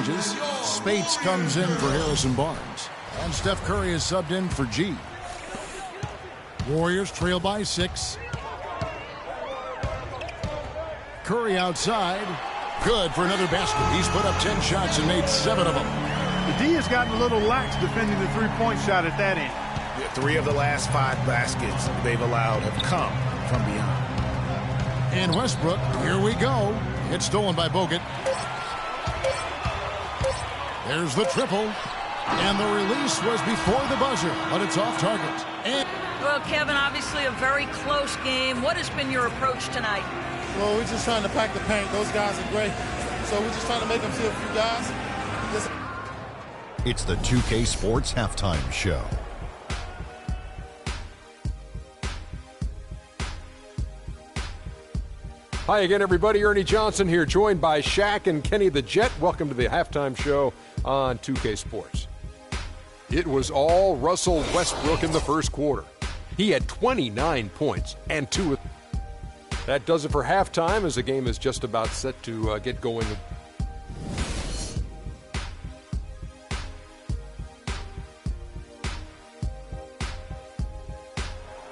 changes. Spates comes in for Harrison Barnes. And Steph Curry is subbed in for G. Warriors trail by 6. Curry outside. Good for another basket. He's put up 10 shots and made 7 of them. The D has gotten a little lax defending the three-point shot at that end. 3 of the last 5 baskets they've allowed have come from beyond. And Westbrook, here we go. It's stolen by Bogut. There's the triple. And the release was before the buzzer, but it's off target. And well, Kevin, obviously a very close game. What has been your approach tonight? Well, we're just trying to pack the paint. Those guys are great. So we're just trying to make them see a few guys. It's the 2K Sports Halftime Show. Hi again, everybody. Ernie Johnson here, joined by Shaq and Kenny the Jet. Welcome to the Halftime Show on 2K Sports. It was all Russell Westbrook in the first quarter. He had 29 points and 2. That does it for halftime as the game is just about set to get going.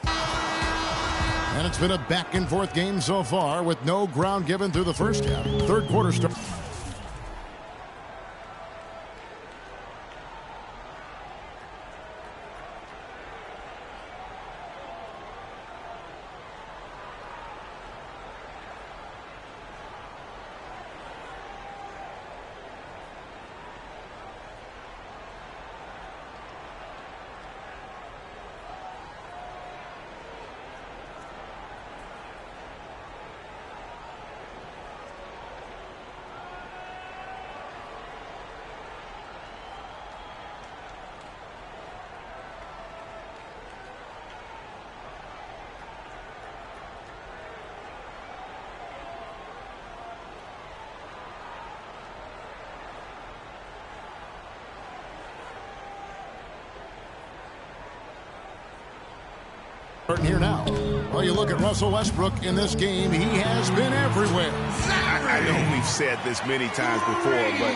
And it's been a back-and-forth game so far with no ground given through the first half. Third quarter start. Here now. Well, you look at Russell Westbrook in this game, he has been everywhere. I know we've said this many times before, but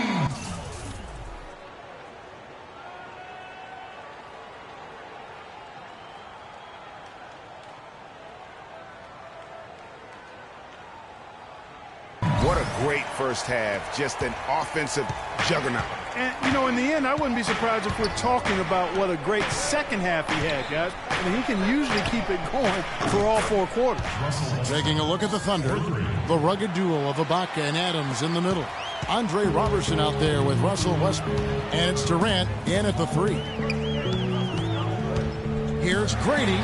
what a great first half. Just an offensive juggernaut. And, you know, in the end, I wouldn't be surprised if we're talking about what a great second half he had, guys. I mean, he can usually keep it going for all 4 quarters. Taking a look at the Thunder, the rugged duo of Ibaka and Adams in the middle. Andre Robertson out there with Russell Westbrook. And it's Durant in at the 3. Here's Grady.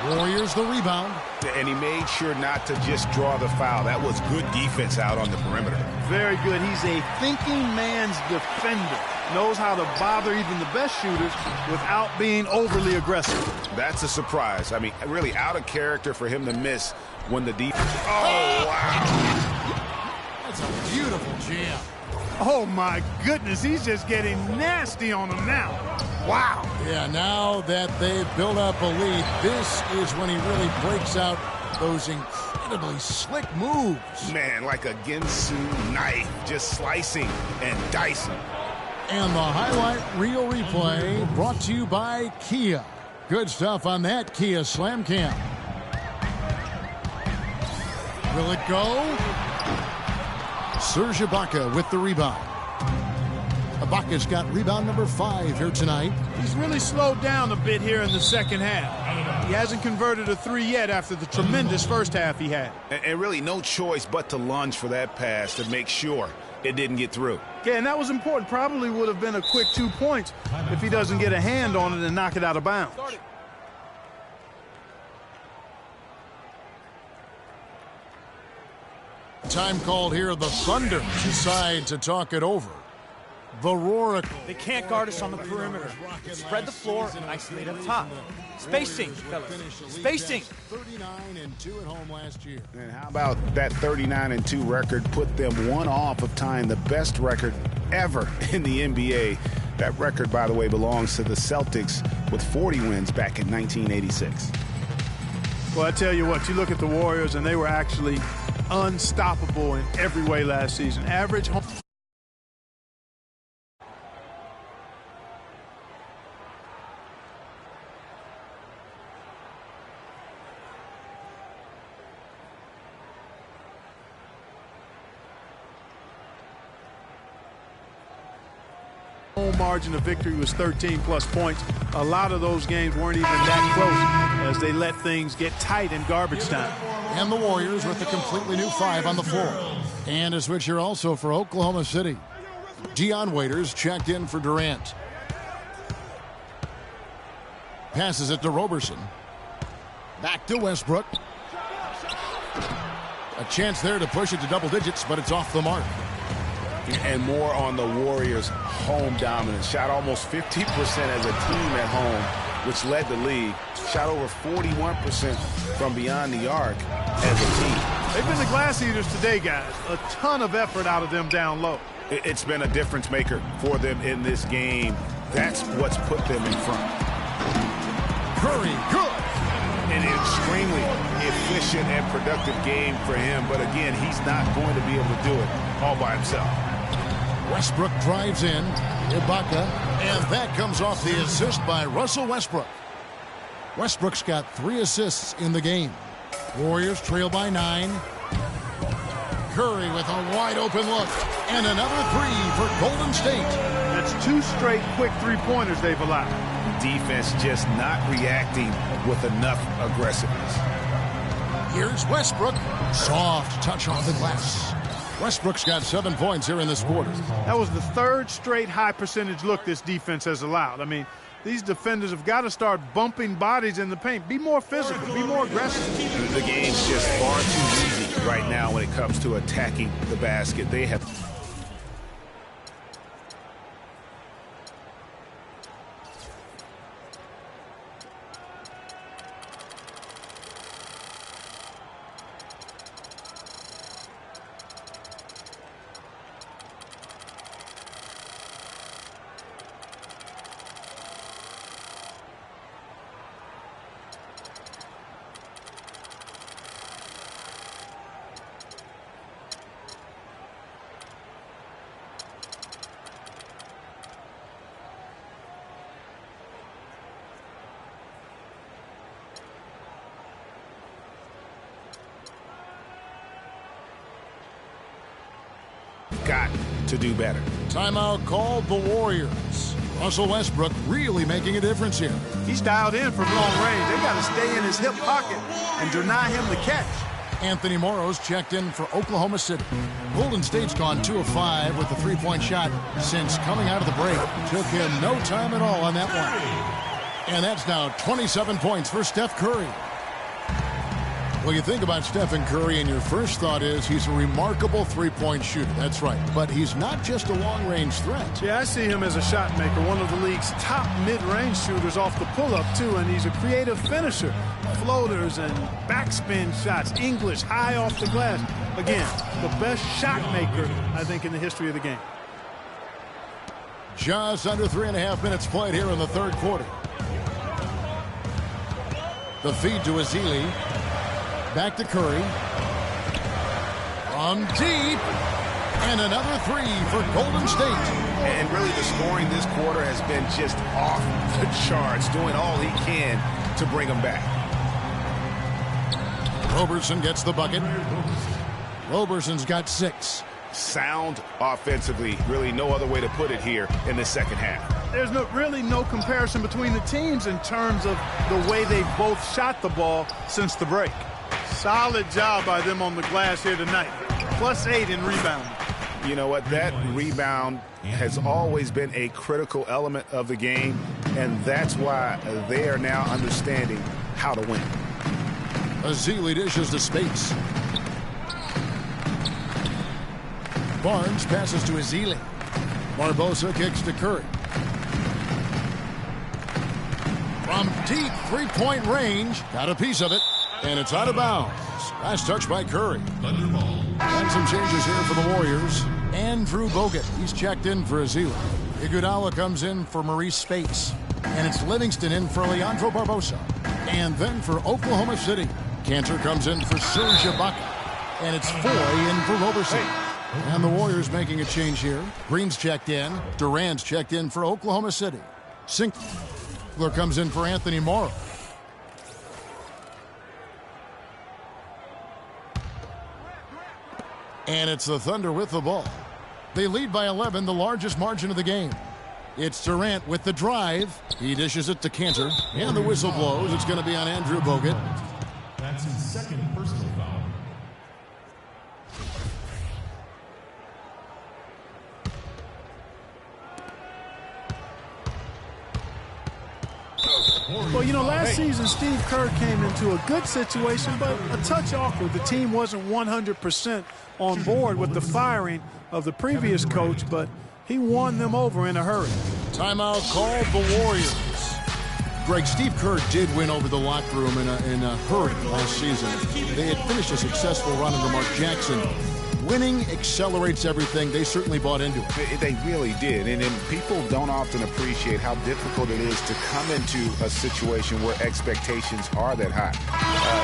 Warriors the rebound. And he made sure not to just draw the foul. That was good defense out on the perimeter. Very good. He's a thinking man's defender. Knows how to bother even the best shooters without being overly aggressive. That's a surprise. I mean, really out of character for him to miss when the defense. Oh, wow. That's a beautiful jam. Oh, my goodness. He's just getting nasty on them now. Wow. Yeah, now that they've built up a lead, this is when he really breaks out those incredibly slick moves. Man, like a Ginsu knife, just slicing and dicing. And the highlight reel replay brought to you by Kia. Good stuff on that Kia Slam Cam. Will it go? Serge Ibaka with the rebound. Ibaka's got rebound number 5 here tonight. He's really slowed down a bit here in the second half. He hasn't converted a 3 yet after the tremendous first half he had. And really no choice but to lunge for that pass to make sure it didn't get through. Yeah, and that was important. Probably would have been a quick 2 points if he doesn't get a hand on it and knock it out of bounds. Time called here. The Thunder decide to talk it over. The Roracle. They can't guard us on the perimeter. Spread the floor and isolate up top. Spacing, fellas. Spacing. 39-2 at home last year. And how about that 39-2 record put them 1 off of tying the best record ever in the NBA. That record, by the way, belongs to the Celtics with 40 wins back in 1986. Well, I tell you what, you look at the Warriors, and they were actually unstoppable in every way last season. Average home home margin of victory was 13-plus points. A lot of those games weren't even that close as they let things get tight in garbage time. And the Warriors with a completely new 5 on the floor. And a switch here also for Oklahoma City. Dion Waiters checked in for Durant. Passes it to Roberson. Back to Westbrook. A chance there to push it to double digits, but it's off the mark. And more on the Warriors' home dominance. Shot almost 50% as a team at home, which led the league. Shot over 41% from beyond the arc as a team. They've been the glass eaters today, guys. A ton of effort out of them down low. It's been a difference maker for them in this game. That's what's put them in front. Curry, good. An extremely efficient and productive game for him. But again, he's not going to be able to do it all by himself. Westbrook drives in. Ibaka. And that comes off the assist by Russell Westbrook. Westbrook's got 3 assists in the game. Warriors trail by 9. Curry with a wide open look. And another 3 for Golden State. That's 2 straight quick three-pointers they've allowed. Defense just not reacting with enough aggressiveness. Here's Westbrook. Soft touch off the glass. Westbrook's got 7 points here in this quarter. That was the 3rd straight high-percentage look this defense has allowed. I mean, these defenders have got to start bumping bodies in the paint. Be more physical. Be more aggressive. The game's just far too easy right now when it comes to attacking the basket. They have... got to do better. Timeout called the Warriors. Russell Westbrook really making a difference here. He's dialed in from long range. They got to stay in his hip pocket and deny him the catch. Anthony Morrow's checked in for Oklahoma City. Golden State's gone 2 of 5 with the 3-point shot since coming out of the break. Took him no time at all on that one. And that's now 27 points for Steph Curry. Well, you think about Stephen Curry, and your first thought is he's a remarkable 3-point shooter. That's right. But he's not just a long-range threat. Yeah, I see him as a shot maker, one of the league's top mid-range shooters off the pull-up, too, and he's a creative finisher. Floaters and backspin shots, English, high off the glass. Again, the best shot maker, I think, in the history of the game. Just under 3.5 minutes played here in the third quarter. The feed to Ezeli. Back to Curry. From deep. And another 3 for Golden State. And really the scoring this quarter has been just off the charts, doing all he can to bring them back. Roberson gets the bucket. Roberson's got 6. Sound offensively, really no other way to put it here in the second half. There's really no comparison between the teams in terms of the way they both shot the ball since the break. Solid job by them on the glass here tonight. +8 in rebounding. You know what? That rebound has always been a critical element of the game, and that's why they are now understanding how to win. Ezeli dishes to Spates. Barnes passes to Ezeli. Barbosa kicks to Curry. From deep 3-point range, got a piece of it, and it's out of bounds. Last touch by Curry. And some changes here for the Warriors. Andrew Bogut, he's checked in for Ezeli. Iguodala comes in for Maurice Spates. And it's Livingston in for Leandro Barbosa. And then for Oklahoma City, Cantor comes in for Serge Ibaka. And it's Foy in for Roberson. And the Warriors making a change here. Green's checked in. Durant's checked in for Oklahoma City. Sinkler comes in for Anthony Morrow. And it's the Thunder with the ball. They lead by 11, the largest margin of the game. It's Durant with the drive. He dishes it to Cantor, and the whistle blows. It's going to be on Andrew Bogut. That's his second personal foul. Well, you know, last season, Steve Kerr came into a good situation, but a touch awkward. The team wasn't 100% on board with the firing of the previous coach, but he won them over in a hurry. Timeout called the Warriors. Greg, Steve Kerr did win over the locker room in a hurry last season. They had finished a successful run under Mark Jackson. Winning accelerates everything. They certainly bought into it. They really did. And people don't often appreciate how difficult it is to come into a situation where expectations are that high.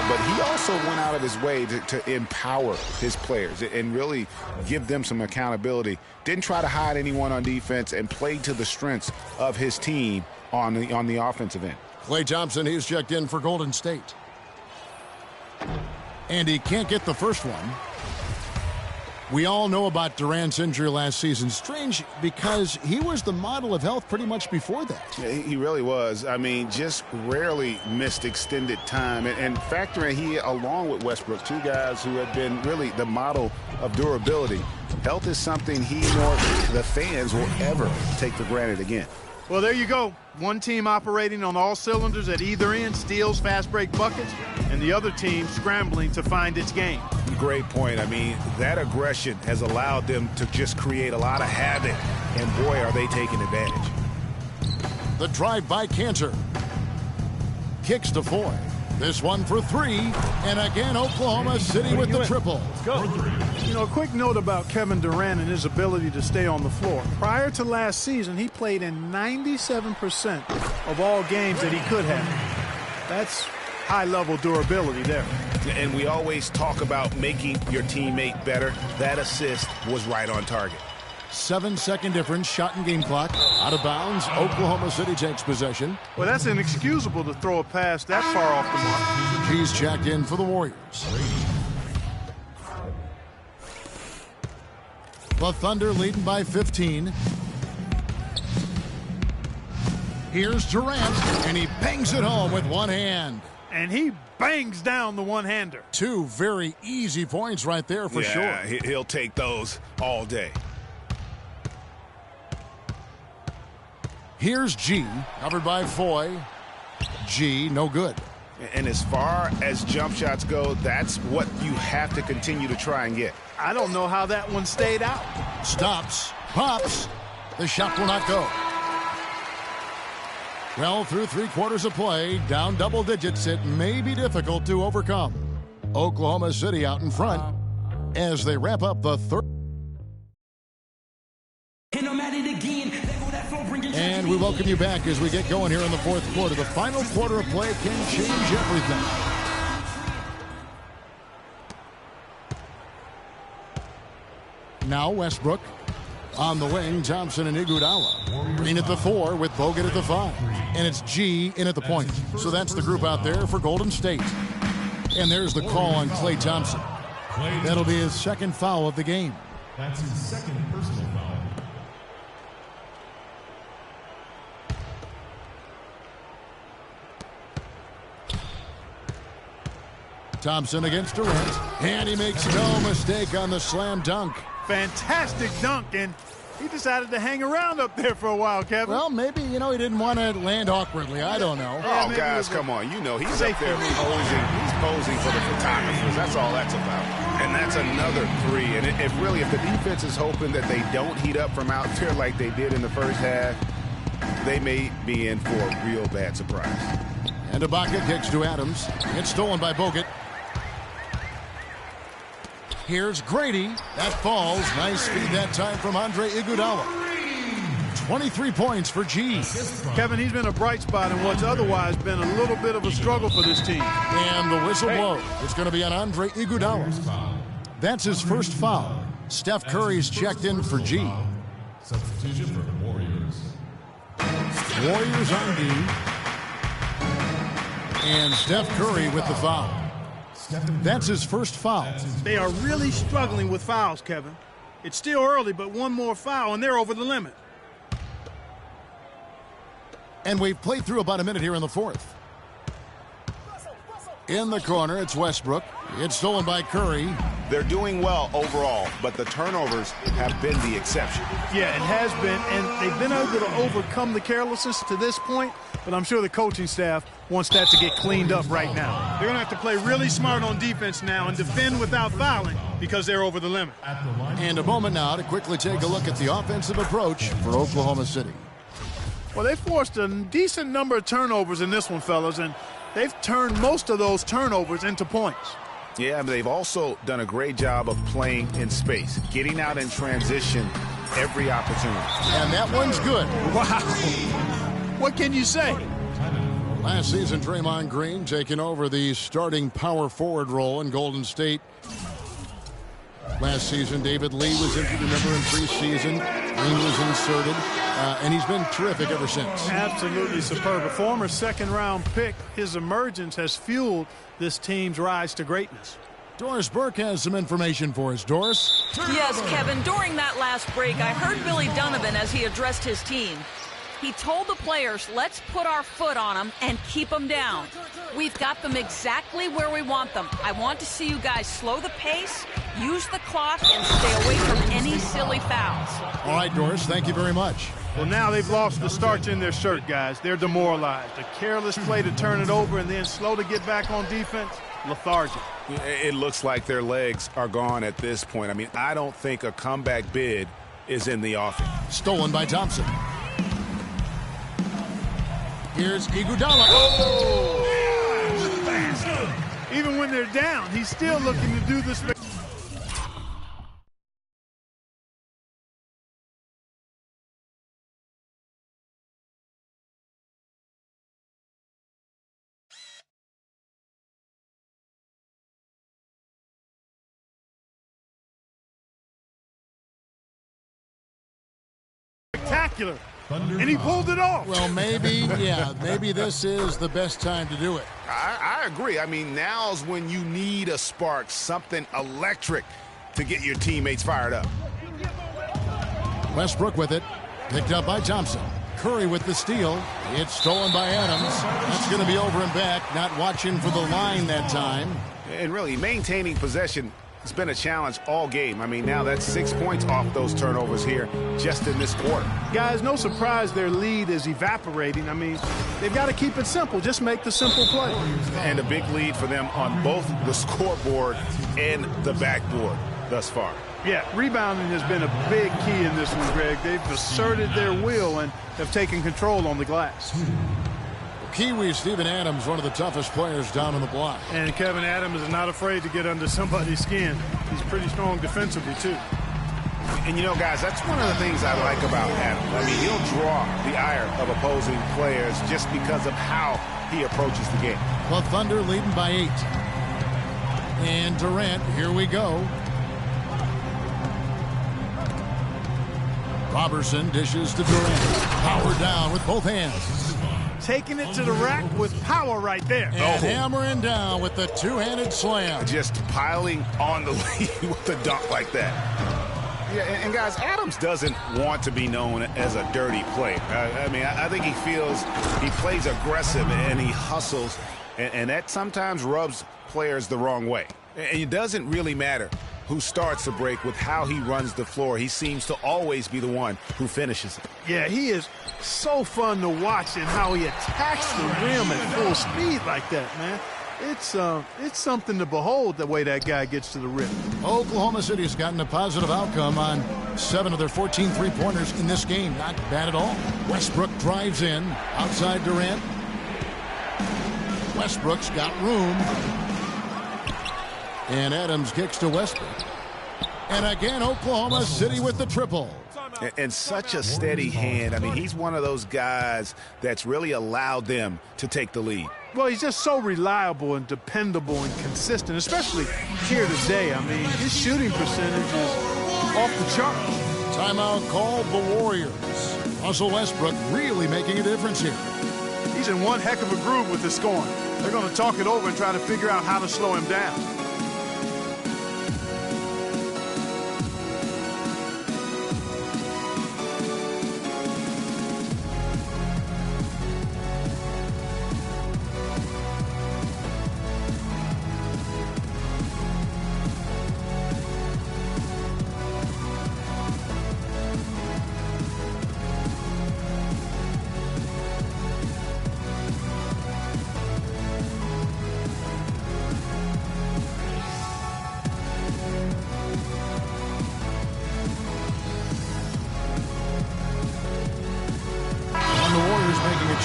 But he also went out of his way to empower his players and really give them some accountability. Didn't try to hide anyone on defense and played to the strengths of his team on the offensive end. Klay Thompson, he's checked in for Golden State. And he can't get the first one. We all know about Durant's injury last season. Strange because he was the model of health pretty much before that. Yeah, he really was. I mean, just rarely missed extended time. And factor in he, along with Westbrook, two guys who have been really the model of durability. Health is something he nor the fans will ever take for granted again. Well, there you go. One team operating on all cylinders at either end, steals, fast break buckets, and the other team scrambling to find its game. Great point. I mean, that aggression has allowed them to just create a lot of havoc, and boy, are they taking advantage. The drive by Cantor. Kicks to Foy. This one for three, and again Oklahoma City with the triple. Let's go. You know, a quick note about Kevin Durant and his ability to stay on the floor. Prior to last season, he played in 97% of all games that he could have. That's high-level durability there. And we always talk about making your teammate better. That assist was right on target. 7-second difference, shot and game clock. Out of bounds, Oklahoma City takes possession. Well, that's inexcusable to throw a pass that far off the mark. He's checked in for the Warriors. The Thunder leading by 15. Here's Durant, and he bangs it home with one hand. And he bangs down the one-hander. Two very easy points right there for sure. Yeah, he'll take those all day. Here's G, covered by Foy. G, no good. And as far as jump shots go, that's what you have to continue to try and get. I don't know how that one stayed out. Stops, pops. The shot will not go. Well, through 3 quarters of play, down double digits, it may be difficult to overcome. Oklahoma City out in front as they wrap up the third. And we welcome you back as we get going here in the fourth quarter. The final quarter of play can change everything. Now Westbrook on the wing, Thompson and Iguodala. Green at the 4 with Bogut at the 5. And it's G in at the point. So that's the group out there for Golden State. And there's the call on Klay Thompson. That'll be his second foul of the game. That's his second personal foul. Thompson against Durant, and he makes no mistake on the slam dunk. Fantastic dunk, and he decided to hang around up there for a while, Kevin. Well, maybe, he didn't want to land awkwardly. I don't know. Oh, guys, come on. He's up there posing. He's posing for the photographers. That's all that's about. And that's another 3. And if the defense is hoping that they don't heat up from out there like they did in the first half, they may be in for a real bad surprise. And Ibaka kicks to Adams. It's stolen by Bogut. Here's Grady. That falls. Nice speed that time from Andre Iguodala. 23 points for G. Kevin, he's been a bright spot in what's otherwise been a little bit of a struggle for this team. And the whistle blows. It's going to be on Andre Iguodala. That's his first foul. Steph Curry's checked in for G. Substitution for the Warriors. Warriors on D. And Steph Curry with the foul. That's his first foul. They are really struggling with fouls, Kevin. It's still early, but one more foul, and they're over the limit. And we've played through about a minute here in the fourth. In the corner, it's Westbrook. It's stolen by Curry. They're doing well overall, but the turnovers have been the exception. Yeah, it has been, and they've been able to overcome the carelessness to this point, but I'm sure the coaching staff wants that to get cleaned up right now. They're going to have to play really smart on defense now and defend without fouling because they're over the limit. And a moment now to quickly take a look at the offensive approach for Oklahoma City. Well, they forced a decent number of turnovers in this one, fellas, and they've turned most of those turnovers into points. Yeah, but they've also done a great job of playing in space, getting out in transition every opportunity. And that one's good. Wow. What can you say? Last season, Draymond Green taking over the starting power forward role in Golden State. Last season, David Lee was injured, remember, in preseason. Green was inserted, and he's been terrific ever since. Absolutely superb. A former second-round pick, his emergence has fueled this team's rise to greatness. Doris Burke has some information for us. Doris? Yes, Kevin, during that last break, I heard Billy Donovan as he addressed his team. He told the players, let's put our foot on them and keep them down. We've got them exactly where we want them. I want to see you guys slow the pace, use the clock, and stay away from any silly fouls. All right, Doris, thank you very much. Well, now they've lost the starch in their shirt, guys. They're demoralized. A careless play to turn it over and then slow to get back on defense, lethargic. It looks like their legs are gone at this point. I mean, I don't think a comeback bid is in the offing. Stolen by Thompson. Here's Iguodala. Oh! Even when they're down, he's still looking to do this. Spectacular. And he pulled it off. Well, maybe this is the best time to do it. I agree. I mean, now's when you need a spark, something electric to get your teammates fired up. Westbrook with it. Picked up by Thompson. Curry with the steal. It's stolen by Adams. That's going to be over and back. Not watching for the line that time. And really, maintaining possession has been a challenge all game. I mean, now that's 6 points off those turnovers here just in this quarter. Guys, no surprise their lead is evaporating. I mean, they've got to keep it simple. Just make the simple play. And a big lead for them on both the scoreboard and the backboard thus far. Yeah, rebounding has been a big key in this one, Greg. They've asserted their will and have taken control on the glass. Kiwi Steven Adams, one of the toughest players down on the block. And Kevin Adams is not afraid to get under somebody's skin. He's pretty strong defensively, too. And, you know, guys, that's one of the things I like about Adams. I mean, he'll draw the ire of opposing players just because of how he approaches the game. The Thunder leading by 8. And Durant, here we go. Robertson dishes to Durant. Power down with both hands. Taking it to the rack with power right there. And hammering down with the two-handed slam. Just piling on the lead with a dunk like that. Yeah, and guys, Adams doesn't want to be known as a dirty player. I mean, I think he feels he plays aggressive and he hustles, and that sometimes rubs players the wrong way. And it doesn't really matter who starts the break with how he runs the floor. He seems to always be the one who finishes it. Yeah, he is so fun to watch and how he attacks the rim at full speed like that, man. It's something to behold the way that guy gets to the rim. Oklahoma City has gotten a positive outcome on 7 of their 14 three-pointers in this game. Not bad at all. Westbrook drives in. Outside Durant. Westbrook's got room. And Adams kicks to Westbrook. And again, Oklahoma City with the triple. And such a steady hand. I mean, he's one of those guys that's really allowed them to take the lead. Well, he's just so reliable and dependable and consistent, especially here today. I mean, his shooting percentage is off the charts. Timeout called the Warriors. Russell Westbrook really making a difference here. He's in one heck of a groove with the scoring. They're going to talk it over and try to figure out how to slow him down.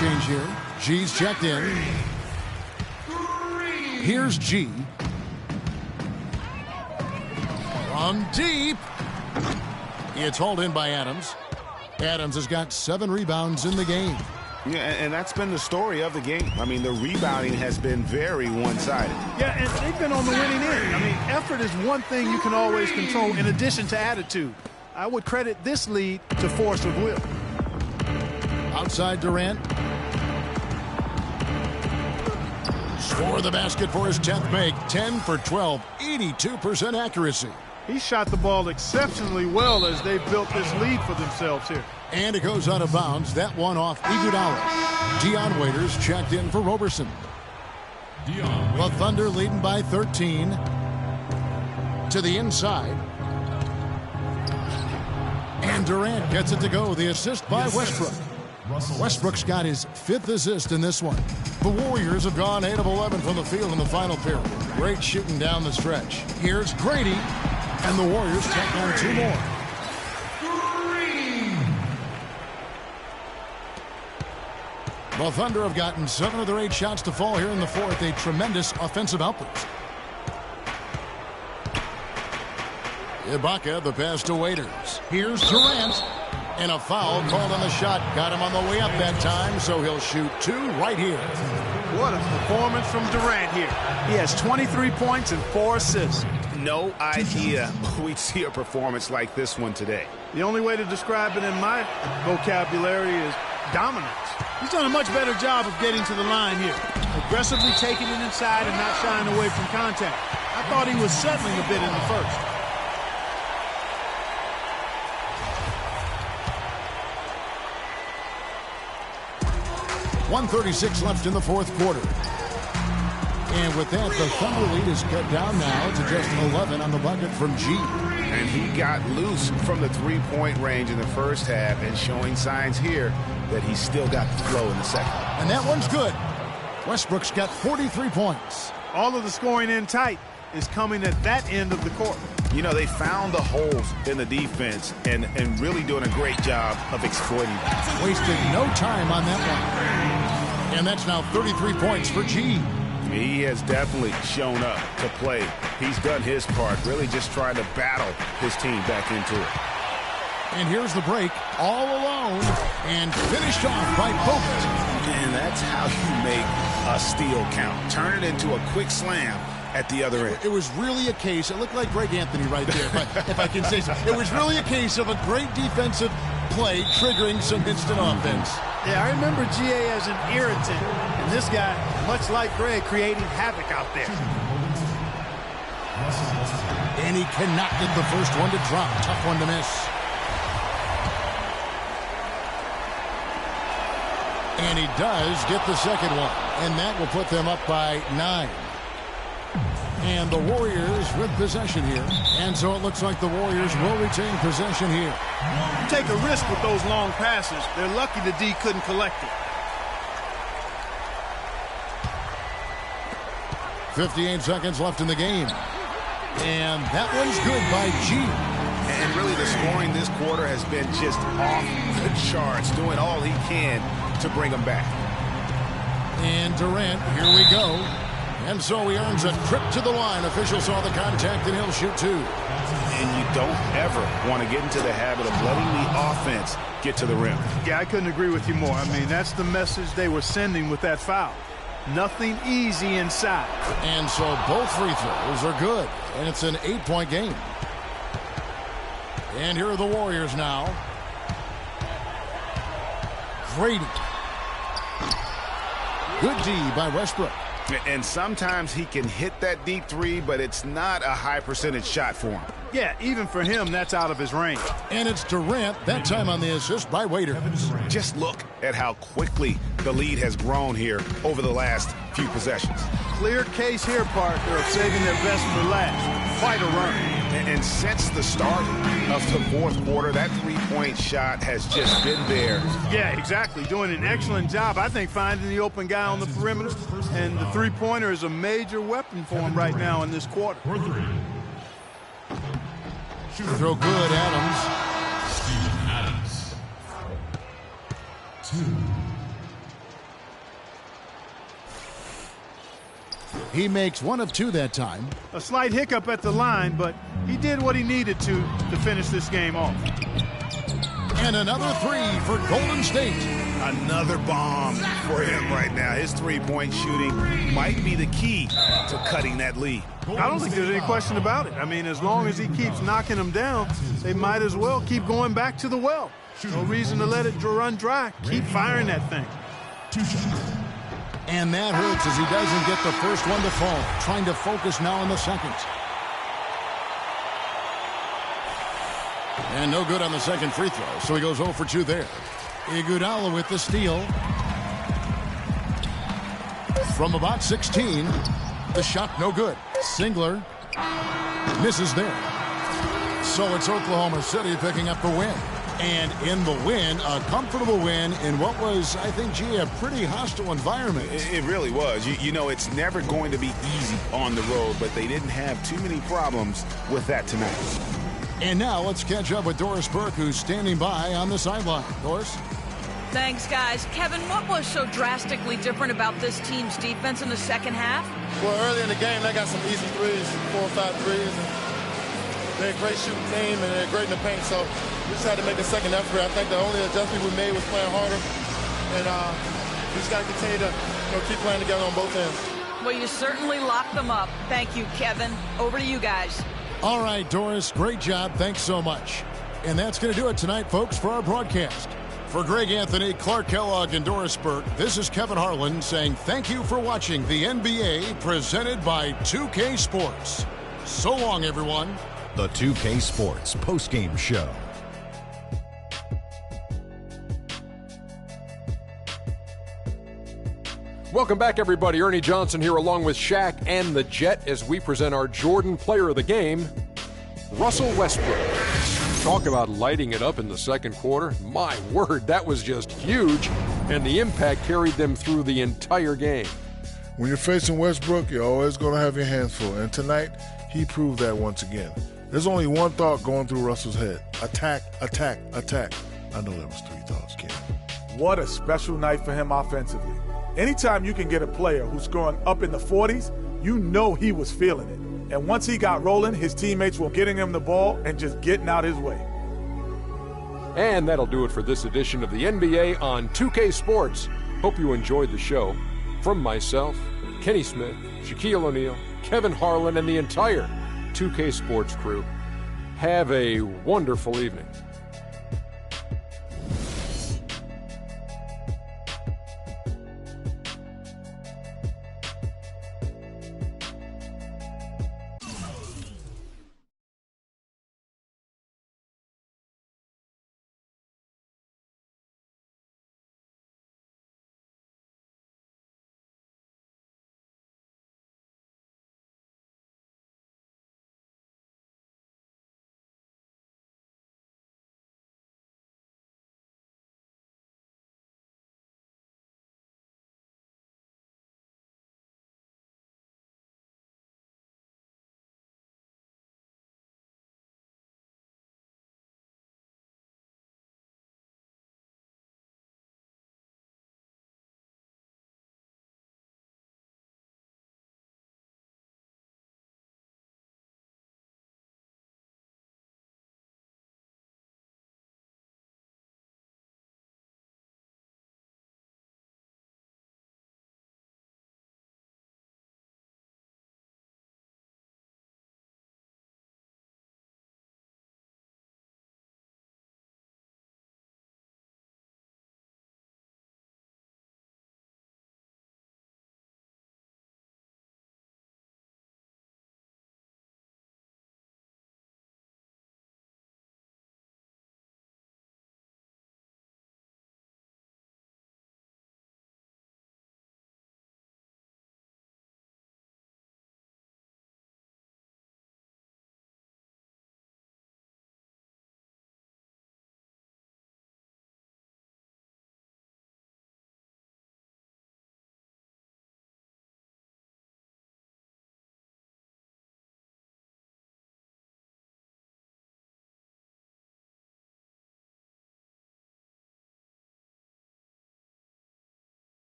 change here. G's checked in. Here's G. From deep. It's hauled in by Adams. Adams has got 7 rebounds in the game. Yeah, and that's been the story of the game. I mean, the rebounding has been very one-sided. Yeah, and they've been on the winning end. I mean, effort is one thing you can always control in addition to attitude. I would credit this lead to force of will. Outside Durant. Score the basket for his 10th make. 10 for 12. 82% accuracy. He shot the ball exceptionally well as they've built this lead for themselves here. And it goes out of bounds. That one off Iguodala. Dion Waiters checked in for Roberson. The Thunder leading by 13. To the inside. And Durant gets it to go. The assist by Westbrook. Westbrook's got his 5th assist in this one. The Warriors have gone 8 of 11 from the field in the final period. Great shooting down the stretch. Here's Grady. And the Warriors take on 2 more. The Thunder have gotten 7 of their 8 shots to fall here in the 4th. A tremendous offensive outburst. Ibaka, the pass to Waiters. Here's Durant. And a foul called on the shot. Got him on the way up that time, so he'll shoot 2 right here. What a performance from Durant here. He has 23 points and 4 assists. No idea we'd see a performance like this one today. The only way to describe it in my vocabulary is dominance. He's done a much better job of getting to the line here. Aggressively taking it inside and not shying away from contact. I thought he was settling a bit in the first. .136 left in the 4th quarter. And with that, the Thunder lead is cut down now to just 11 on the bucket from G. And he got loose from the 3-point range in the first half and showing signs here that he's still got the flow in the second. And that one's good. Westbrook's got 43 points. All of the scoring in tight is coming at that end of the court. You know, they found the holes in the defense and really doing a great job of exploiting them. Wasted no time on that one. And that's now 33 points for G. He has definitely shown up to play. He's done his part, really just trying to battle his team back into it. And here's the break, all alone, and finished off by Bogut. And that's how you make a steal count. Turn it into a quick slam at the other end. It was really a case, it looked like Greg Anthony right there, if I can say so. It was really a case of a great defensive play triggering some instant offense. Yeah, I remember GA as an irritant, and this guy, much like Greg, creating havoc out there. And he cannot get the first one to drop. Tough one to miss. And he does get the second one, and that will put them up by 9. And the Warriors with possession here. And so it looks like the Warriors will retain possession here. You take a risk with those long passes. They're lucky the D couldn't collect it. 58 seconds left in the game. And that one's good by G. And really the scoring this quarter has been just off the charts, doing all he can to bring them back. And Durant, here we go. And so he earns a trip to the line. Officials saw the contact, and he'll shoot 2. And you don't ever want to get into the habit of letting the offense get to the rim. Yeah, I couldn't agree with you more. I mean, that's the message they were sending with that foul. Nothing easy inside. And so both free throws are good. And it's an 8-point game. And here are the Warriors now. Grady. Good D by Westbrook. And sometimes he can hit that deep 3, but it's not a high percentage shot for him. Yeah, even for him, that's out of his range. And it's Durant, that time on the assist by Waiters. Just look at how quickly the lead has grown here over the last few possessions. Clear case here, Parker, of saving their best for last. Quite a run. And since the start of the 4th quarter, that 3-point shot has just been there. Yeah, exactly. Doing an excellent job, I think, finding the open guy on the perimeter. And the 3-pointer is a major weapon for him right now in this quarter. Throw good, Adams. 2. He makes 1 of 2 that time. A slight hiccup at the line, but he did what he needed to finish this game off. And another 3 for Golden State. Another bomb for him right now. His three-point shooting might be the key to cutting that lead. I don't think there's any question about it. I mean, as long as he keeps knocking them down, they might as well keep going back to the well. No reason to let it run dry. Keep firing that thing. And that hurts as he doesn't get the first one to fall. Trying to focus now on the second. And no good on the second free throw, so he goes 0 for 2 there. Iguodala with the steal. From about 16, the shot no good. Singler misses there. So it's Oklahoma City picking up the win. And in the win, a comfortable win in what was, I think, a pretty hostile environment. It really was. You know, it's never going to be easy on the road, but they didn't have too many problems with that tonight. And now let's catch up with Doris Burke, who's standing by on the sideline. Doris? Thanks, guys. Kevin, what was so drastically different about this team's defense in the second half? Well, early in the game, they got some easy threes, 4 or 5 threes. And they're a great shooting team, and they're great in the paint. So we just had to make a second effort. I think the only adjustment we made was playing harder. And we just got to continue to keep playing together on both ends. Well, you certainly locked them up. Thank you, Kevin. Over to you guys. All right, Doris, great job. Thanks so much. And that's going to do it tonight, folks, for our broadcast. For Greg Anthony, Clark Kellogg, and Doris Burke, this is Kevin Harlan saying thank you for watching the NBA presented by 2K Sports. So long, everyone. The 2K Sports postgame show. Welcome back, everybody. Ernie Johnson here along with Shaq and the Jet as we present our Jordan Player of the Game, Russell Westbrook. Talk about lighting it up in the second quarter. My word, that was just huge, and the impact carried them through the entire game. When you're facing Westbrook, you're always going to have your hands full, and tonight he proved that once again. There's only one thought going through Russell's head. Attack, attack, attack. I know that was 3 thoughts, kid. What a special night for him offensively. Anytime you can get a player who's scoring up in the 40s, you know he was feeling it. And once he got rolling, his teammates were getting him the ball and just getting out his way. And that'll do it for this edition of the NBA on 2K Sports. Hope you enjoyed the show. From myself, Kenny Smith, Shaquille O'Neal, Kevin Harlan, and the entire 2K Sports crew, have a wonderful evening.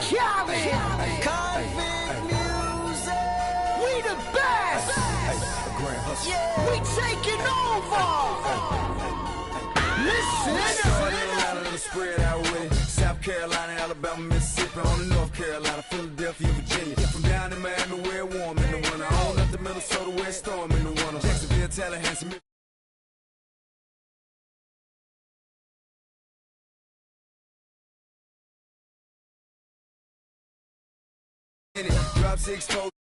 Calvin. Convict music. We the best. Yeah. We taking over. Listen. Spread out with it. South Carolina, Alabama, Mississippi, on the North Carolina, Philadelphia, Virginia. From down in Miami, where it's warm in the winter. On up to Minnesota, where it's storm in the winter. Jacksonville, Tallahassee. Drop 6 4.